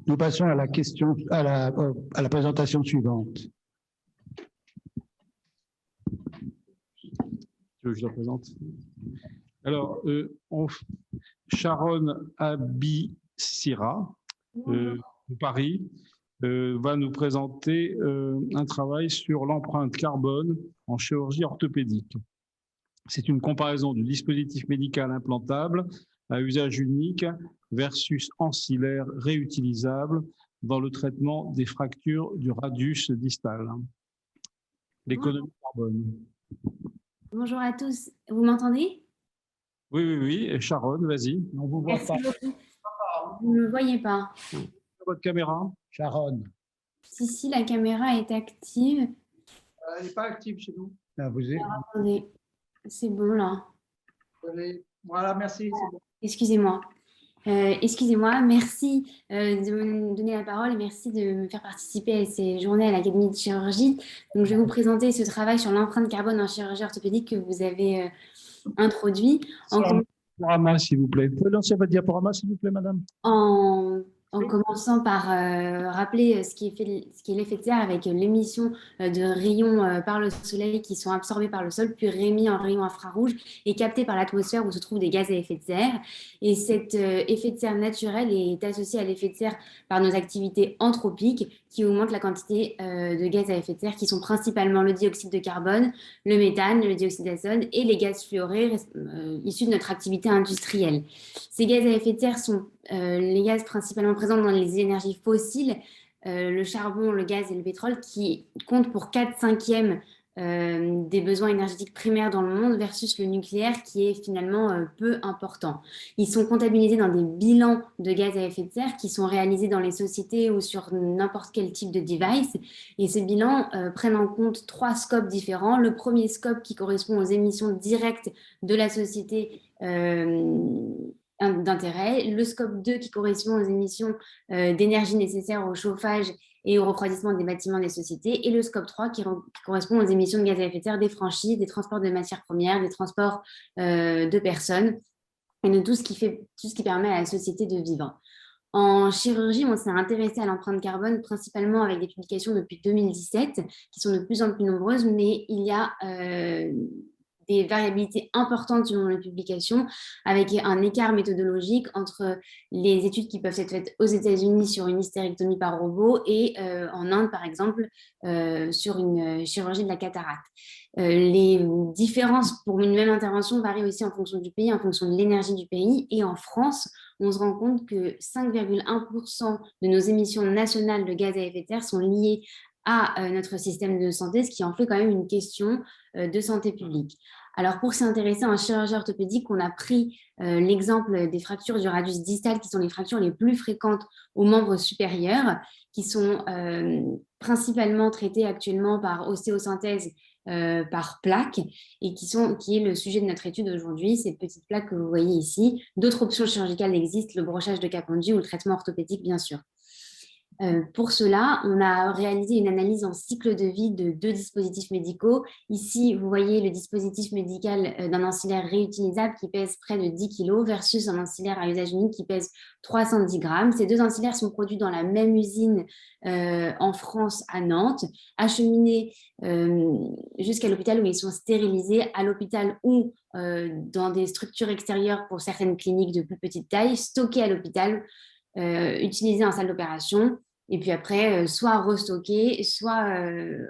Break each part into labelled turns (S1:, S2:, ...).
S1: Nous passons à la question, à la présentation suivante.
S2: Tu veux que je la présente? Alors, Sharon Abissira, de Paris, va nous présenter un travail sur l'empreinte carbone en chirurgie orthopédique. C'est une comparaison du dispositif médical implantable à usage unique versus ancillaire réutilisable dans le traitement des fractures du radius distal. L'économie carbone.
S3: Bonjour à tous, vous m'entendez?
S2: Oui, oui, oui. Et Sharon, vas-y. On vous voit
S3: Merci
S2: pas.
S3: beaucoup. Vous ne me voyez pas.
S2: Votre caméra.
S1: Sharon.
S3: Si, la caméra est active.
S2: Elle n'est pas active chez nous.
S1: Là, vous êtes...
S3: Attendez, c'est bon là.
S2: Voilà, merci. Bon.
S3: Excusez-moi. Excusez-moi, merci de me donner la parole et merci de me faire participer à ces journées à l'Académie de chirurgie. Donc, je vais vous présenter ce travail sur l'empreinte carbone en chirurgie orthopédique que vous avez introduit.
S2: Diaporama, s'il vous plaît. Vous pouvez lancer votre diaporama, s'il vous plaît, madame?
S3: En commençant par rappeler ce qui est l'effet de serre avec l'émission de rayons par le soleil qui sont absorbés par le sol, puis réémis en rayons infrarouges et captés par l'atmosphère où se trouvent des gaz à effet de serre. Et cet effet de serre naturel est associé à l'effet de serre par nos activités anthropiques qui augmentent la quantité de gaz à effet de serre qui sont principalement le dioxyde de carbone, le méthane, le dioxyde d'azote et les gaz fluorés issus de notre activité industrielle. Ces gaz à effet de serre sont les gaz principalement présents dans les énergies fossiles, le charbon, le gaz et le pétrole, qui comptent pour 4/5 des besoins énergétiques primaires dans le monde versus le nucléaire qui est finalement peu important. Ils sont comptabilisés dans des bilans de gaz à effet de serre qui sont réalisés dans les sociétés ou sur n'importe quel type de device. Et ces bilans prennent en compte 3 scopes différents. Le premier scope qui correspond aux émissions directes de la société d'intérêt, le scope 2 qui correspond aux émissions d'énergie nécessaires au chauffage et au refroidissement des bâtiments des sociétés, et le scope 3 qui correspond aux émissions de gaz à effet de serre des franchises, des transports de matières premières, des transports de personnes, et de tout ce qui permet à la société de vivre. En chirurgie, on s'est intéressé à l'empreinte carbone principalement avec des publications depuis 2017 qui sont de plus en plus nombreuses, mais il y a des variabilités importantes selon les publications, avec un écart méthodologique entre les études qui peuvent être faites aux États-Unis sur une hystérectomie par robot et en Inde, par exemple, sur une chirurgie de la cataracte. Les différences pour une même intervention varient aussi en fonction du pays, en fonction de l'énergie du pays. Et en France, on se rend compte que 5,1% de nos émissions nationales de gaz à effet de serre sont liées à notre système de santé, ce qui en fait quand même une question de santé publique. Alors, pour s'intéresser à un chirurgien orthopédique, on a pris l'exemple des fractures du radius distal, qui sont les fractures les plus fréquentes aux membres supérieurs, qui sont principalement traitées actuellement par ostéosynthèse par plaques et qui est le sujet de notre étude aujourd'hui, ces petites plaques que vous voyez ici. D'autres options chirurgicales existent, le brochage de Capondue ou le traitement orthopédique, bien sûr. Pour cela, on a réalisé une analyse en cycle de vie de 2 dispositifs médicaux. Ici, vous voyez le dispositif médical d'un ancillaire réutilisable qui pèse près de 10 kg versus un ancillaire à usage unique qui pèse 310 grammes. Ces 2 ancillaires sont produits dans la même usine en France, à Nantes, acheminés jusqu'à l'hôpital où ils sont stérilisés, à l'hôpital ou dans des structures extérieures pour certaines cliniques de plus petite taille, stockés à l'hôpital, utilisés en salle d'opération, et puis après, soit restockés, soit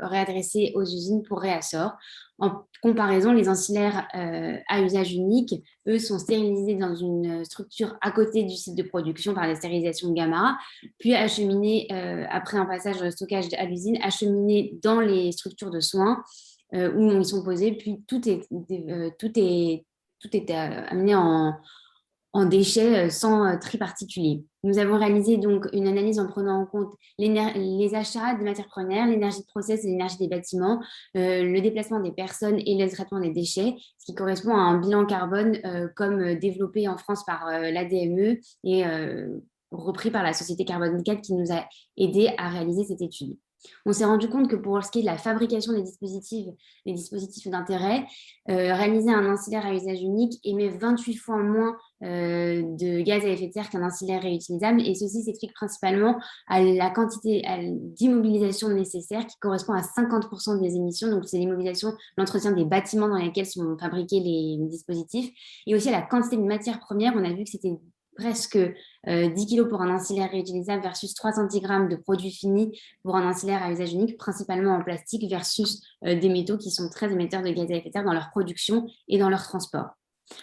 S3: réadressés aux usines pour réassort. En comparaison, les ancillaires à usage unique, eux, sont stérilisés dans une structure à côté du site de production par la stérilisation gamma, puis acheminés, après un passage de stockage à l'usine, acheminés dans les structures de soins où ils sont posés, puis tout est amené en déchets sans tri particulier. Nous avons réalisé donc une analyse en prenant en compte les achats de matières premières, l'énergie de process et l'énergie des bâtiments, le déplacement des personnes et le traitement des déchets, ce qui correspond à un bilan carbone comme développé en France par l'ADME et repris par la société Carbone 4 qui nous a aidés à réaliser cette étude. On s'est rendu compte que pour ce qui est de la fabrication des dispositifs d'intérêt, réaliser un ancillaire à usage unique émet 28 fois moins de gaz à effet de serre qu'un ancillaire réutilisable. Et ceci s'explique principalement à la quantité d'immobilisation nécessaire qui correspond à 50% des émissions. Donc, c'est l'immobilisation, l'entretien des bâtiments dans lesquels sont fabriqués les dispositifs. Et aussi à la quantité de matières premières. On a vu que c'était presque 10 kg pour un ancillaire réutilisable versus 3 cg de produits finis pour un ancillaire à usage unique, principalement en plastique, versus des métaux qui sont très émetteurs de gaz à effet de serre dans leur production et dans leur transport.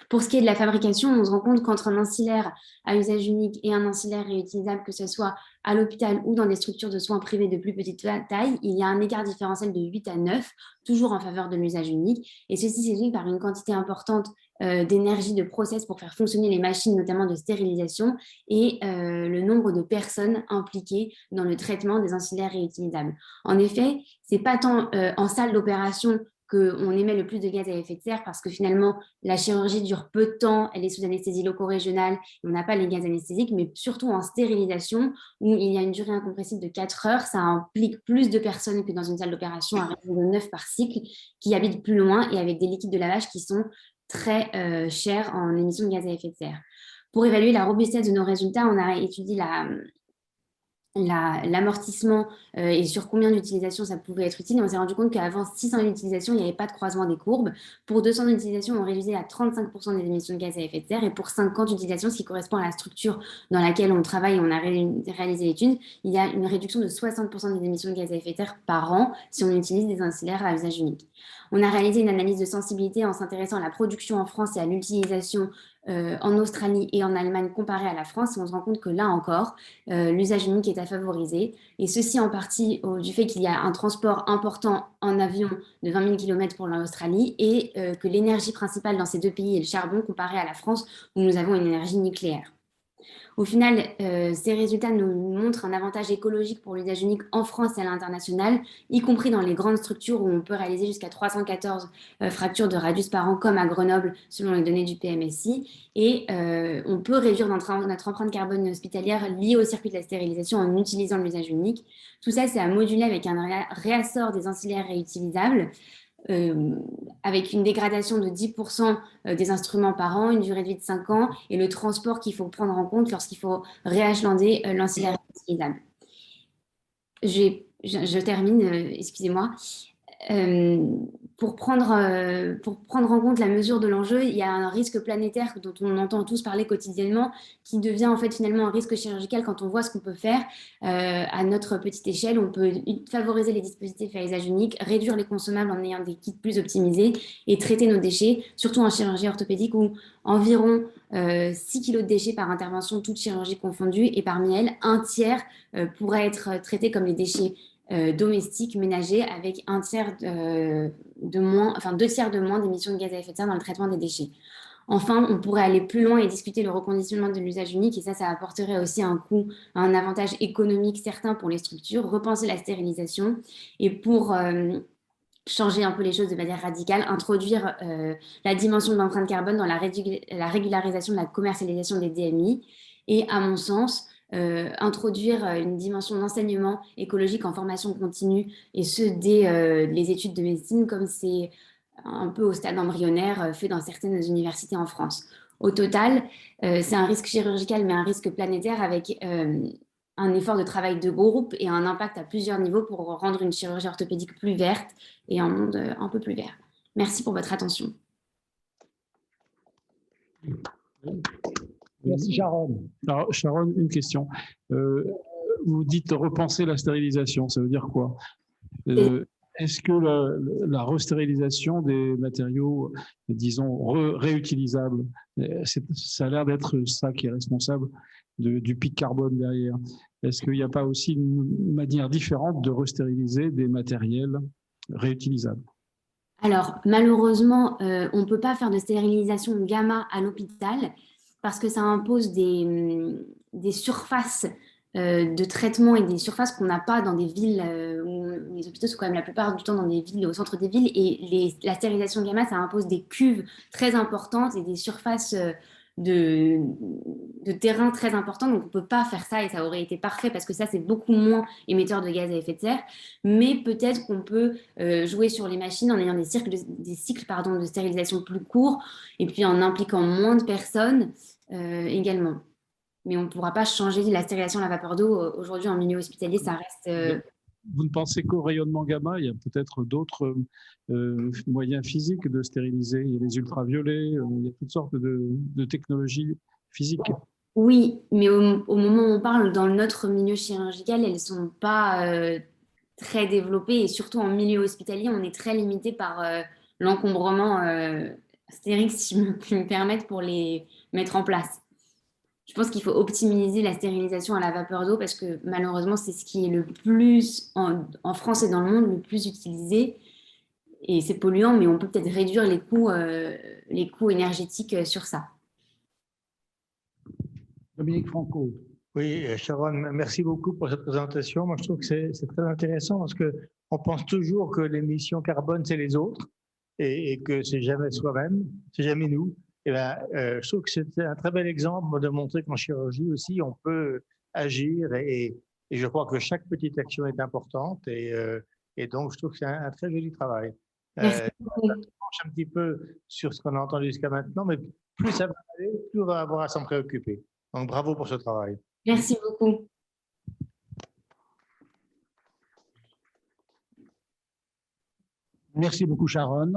S3: Pour ce qui est de la fabrication, on se rend compte qu'entre un ancillaire à usage unique et un ancillaire réutilisable, que ce soit à l'hôpital ou dans des structures de soins privées de plus petite taille, il y a un écart différentiel de 8 à 9, toujours en faveur de l'usage unique. Et ceci s'explique par une quantité importante d'énergie de process pour faire fonctionner les machines, notamment de stérilisation, et le nombre de personnes impliquées dans le traitement des ancillaires réutilisables. En effet, ce n'est pas tant en salle d'opération qu'on émet le plus de gaz à effet de serre parce que finalement, la chirurgie dure peu de temps, elle est sous anesthésie loco-régionale, on n'a pas les gaz anesthésiques, mais surtout en stérilisation, où il y a une durée incompressible de 4 heures, ça implique plus de personnes que dans une salle d'opération, à raison de 9 par cycle, qui habitent plus loin et avec des liquides de lavage qui sont très chers en émissions de gaz à effet de serre. Pour évaluer la robustesse de nos résultats, on a étudié l'amortissement et sur combien d'utilisations ça pouvait être utile. Et on s'est rendu compte qu'avant 600 utilisations, il n'y avait pas de croisement des courbes. Pour 200 utilisations, on réduisait à 35% des émissions de gaz à effet de serre. Et pour 50 utilisations, ce qui correspond à la structure dans laquelle on travaille et on a réalisé l'étude, il y a une réduction de 60% des émissions de gaz à effet de serre par an si on utilise des ancillaires à usage unique. On a réalisé une analyse de sensibilité en s'intéressant à la production en France et à l'utilisation en Australie et en Allemagne comparée à la France. Et on se rend compte que là encore, l'usage unique est à favoriser. Et ceci en partie du fait qu'il y a un transport important en avion de 20 000 km pour l'Australie et que l'énergie principale dans ces deux pays est le charbon comparé à la France où nous avons une énergie nucléaire. Au final, ces résultats nous montrent un avantage écologique pour l'usage unique en France et à l'international, y compris dans les grandes structures où on peut réaliser jusqu'à 314 fractures de radius par an, comme à Grenoble, selon les données du PMSI. Et on peut réduire notre empreinte carbone hospitalière liée au circuit de la stérilisation en utilisant l'usage unique. Tout ça, c'est à moduler avec un réassort des ancillaires réutilisables. Avec une dégradation de 10% des instruments par an, une durée de vie de 5 ans et le transport qu'il faut prendre en compte lorsqu'il faut réachelander l'ancillaire réutilisable. Je termine, excusez-moi. Pour prendre en compte la mesure de l'enjeu, il y a un risque planétaire dont on entend tous parler quotidiennement, qui devient en fait finalement un risque chirurgical quand on voit ce qu'on peut faire à notre petite échelle. On peut favoriser les dispositifs à usage unique, réduire les consommables en ayant des kits plus optimisés et traiter nos déchets, surtout en chirurgie orthopédique où environ 6 kg de déchets par intervention, toutes chirurgies confondues, et parmi elles, un tiers pourrait être traité comme les déchets domestiques, ménagers, avec un tiers de moins, enfin 2 tiers de moins d'émissions de gaz à effet de serre dans le traitement des déchets. Enfin, on pourrait aller plus loin et discuter le reconditionnement de l'usage unique, et ça apporterait aussi un coût, un avantage économique certain pour les structures, repenser la stérilisation, et pour changer un peu les choses de manière radicale, introduire la dimension de l'empreinte carbone dans la régularisation de la commercialisation des DMI, et à mon sens, introduire une dimension d'enseignement écologique en formation continue, et ce dès les études de médecine, comme c'est un peu au stade embryonnaire fait dans certaines universités en France. Au total, c'est un risque chirurgical, mais un risque planétaire avec un effort de travail de groupe et un impact à plusieurs niveaux pour rendre une chirurgie orthopédique plus verte et un monde un peu plus vert. Merci pour votre attention.
S1: Merci Sharon.
S2: Alors, Sharon, une question. Vous dites repenser la stérilisation, ça veut dire quoi? Est-ce que la restérilisation des matériaux, disons, réutilisables, ça a l'air d'être ça qui est responsable du pic carbone derrière? Est-ce qu'il n'y a pas aussi une manière différente de restériliser des matériels réutilisables?
S3: Alors, malheureusement, on ne peut pas faire de stérilisation gamma à l'hôpital parce que ça impose des surfaces de traitement et des surfaces qu'on n'a pas dans des villes où les hôpitaux sont quand même la plupart du temps dans des villes, au centre des villes, et la stérilisation gamma, ça impose des cuves très importantes et des surfaces de terrain très importantes, donc on ne peut pas faire ça et ça aurait été parfait parce que ça c'est beaucoup moins émetteur de gaz à effet de serre, mais peut-être qu'on peut jouer sur les machines en ayant des cycles de stérilisation plus courts et puis en impliquant moins de personnes. également. Mais on ne pourra pas changer la stérilisation à la vapeur d'eau. Aujourd'hui, en milieu hospitalier, ça reste…
S2: Vous ne pensez qu'au rayonnement gamma? Il y a peut-être d'autres moyens physiques de stériliser. Il y a les ultraviolets, il y a toutes sortes de technologies physiques.
S3: Oui, mais au moment où on parle, dans notre milieu chirurgical, elles ne sont pas très développées. Et surtout en milieu hospitalier, on est très limité par l'encombrement stérique, si je puis me permettre, pour les mettre en place. Je pense qu'il faut optimiser la stérilisation à la vapeur d'eau parce que malheureusement, c'est ce qui est le plus, en France et dans le monde, le plus utilisé. Et c'est polluant, mais on peut peut-être réduire les coûts énergétiques sur ça.
S1: Dominique Franco.
S4: Oui, Sharon, merci beaucoup pour cette présentation. Moi, je trouve que c'est très intéressant parce qu'on pense toujours que l'émission carbone, c'est les autres et que c'est jamais soi-même, c'est jamais nous. Et ben, je trouve que c'est un très bel exemple de montrer qu'en chirurgie aussi, on peut agir et je crois que chaque petite action est importante et donc je trouve que c'est un très joli travail.
S3: Merci
S4: Ça penche un petit peu sur ce qu'on a entendu jusqu'à maintenant, mais plus ça va aller, plus on va avoir à s'en préoccuper. Donc bravo pour ce travail.
S3: Merci beaucoup.
S1: Merci beaucoup, Sharon.